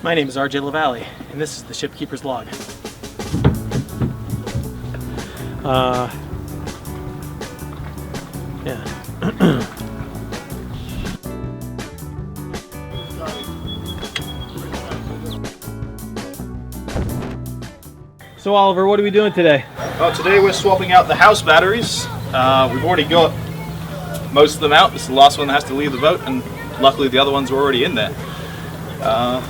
My name is RJ LaValle, and this is the ShipKeeper's log. Yeah. So Oliver, what are we doing today? Well, today we're swapping out the house batteries. We've already got most of them out. This is the last one that has to leave the boat, and luckily the other ones were already in there.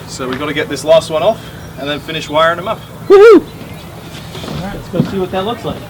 So we've got to get this last one off and then finish wiring them up. Woohoo! Alright, let's go see what that looks like.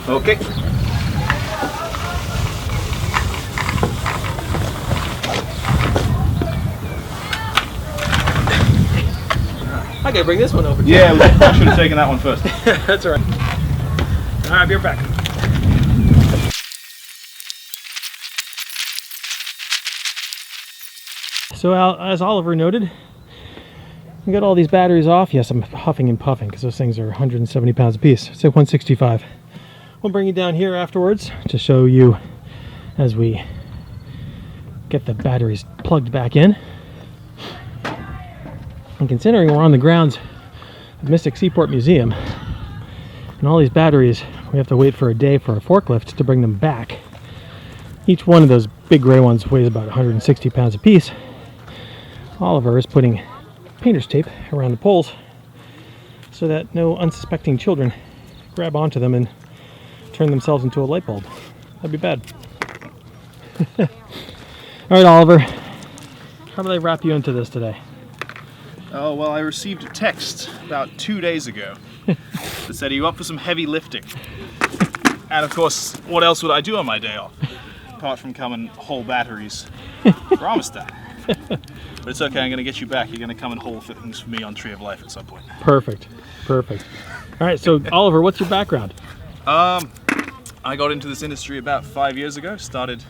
Okay. I gotta bring this one over. Yeah, I should have taken that one first. That's alright. Alright, be right back. So as Oliver noted, we got all these batteries off. Yes, I'm huffing and puffing because those things are 170 pounds a piece. It's like 165. We'll bring you down here afterwards to show you as we get the batteries plugged back in. And considering we're on the grounds of Mystic Seaport Museum, and all these batteries, we have to wait for a day for a forklift to bring them back. Each one of those big gray ones weighs about 160 pounds a piece. Oliver is putting painter's tape around the poles so that no unsuspecting children grab onto them and turn themselves into a light bulb. That'd be bad. All right, Oliver, how do they wrap you into this today? Oh, well, I received a text about 2 days ago that said, "Are you up for some heavy lifting?" And of course, what else would I do on my day off apart from come and haul batteries for Amistad? But it's okay, I'm going to get you back. You're going to come and haul things for me on Tree of Life at some point. Perfect, perfect. All right, so Oliver, what's your background? I got into this industry about 5 years ago. Started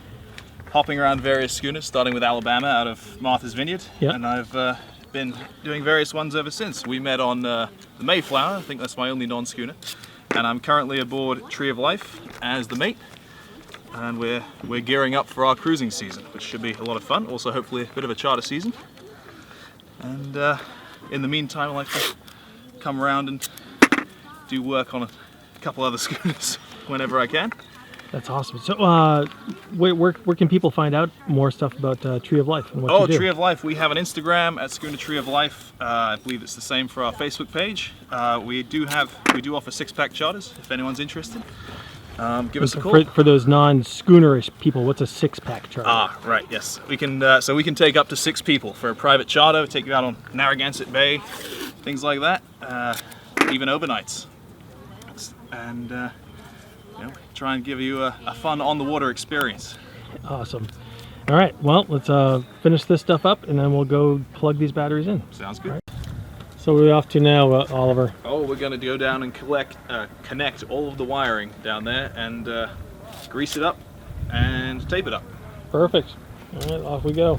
hopping around various schooners, starting with Alabama out of Martha's Vineyard. Yep. And I've been doing various ones ever since. We met on the Mayflower. I think that's my only non-schooner. And I'm currently aboard Tree of Life as the mate. And we're gearing up for our cruising season, which should be a lot of fun. Also, hopefully, a bit of a charter season. And in the meantime, I like to come around and do work on a couple other schooners whenever I can. That's awesome. So, where can people find out more stuff about Tree of Life and what you do? Tree of Life. We have an Instagram at Schooner Tree of Life. I believe it's the same for our Facebook page. We do offer 6-pack charters if anyone's interested. Give us a call. For those non-schoonerish people, what's a 6-pack charter? Ah, right. Yes, we can. So we can take up to 6 people for a private charter. Take you out on Narragansett Bay, things like that. Even overnights. And try and give you a fun on-the-water experience. Awesome. All right, well, let's finish this stuff up, and then we'll go plug these batteries in. Sounds good. All right. So what are we off to now, Oliver? Oh, we're going to go down and connect all of the wiring down there and grease it up and tape it up. Perfect. All right, off we go.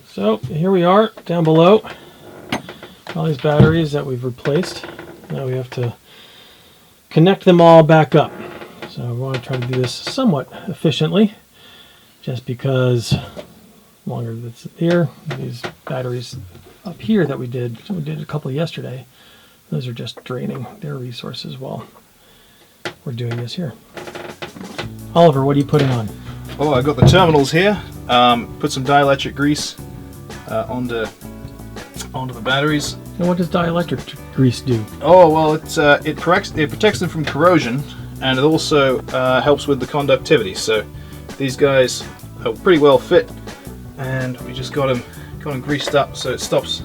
So here we are down below. All these batteries that we've replaced. Now we have to connect them all back up. So we want to try to do this somewhat efficiently, just because the longer that's here, these batteries up here that we did a couple yesterday, those are just draining their resources while we're doing this here. Oliver, what are you putting on? Oh, I got the terminals here. Put some dielectric grease onto the batteries. And what does dielectric grease do? Oh, well, it protects them from corrosion, and it also helps with the conductivity. So these guys are pretty well fit, and we just got them Got them greased up so it stops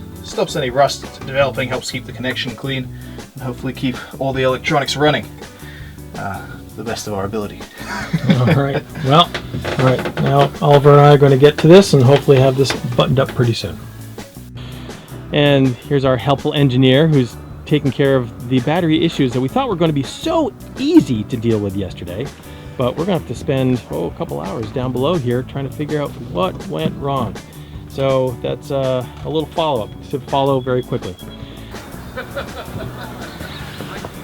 any rust developing, helps keep the connection clean, and hopefully keep all the electronics running the best of our ability. All right. Well, all right. Now Oliver and I are going to get to this and hopefully have this buttoned up pretty soon. And here's our helpful engineer who's taking care of the battery issues that we thought were going to be so easy to deal with yesterday. But we're going to have to spend a couple hours down below here trying to figure out what went wrong. So that's a little follow-up to follow very quickly.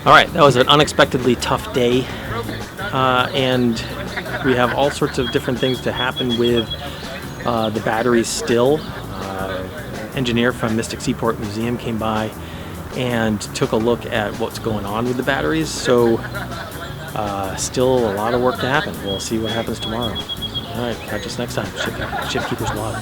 All right, that was an unexpectedly tough day. And we have all sorts of different things to happen with the batteries still. Engineer from Mystic Seaport Museum came by and took a look at what's going on with the batteries. So still a lot of work to happen. We'll see what happens tomorrow. All right, catch us next time. ShipKeeper's Log.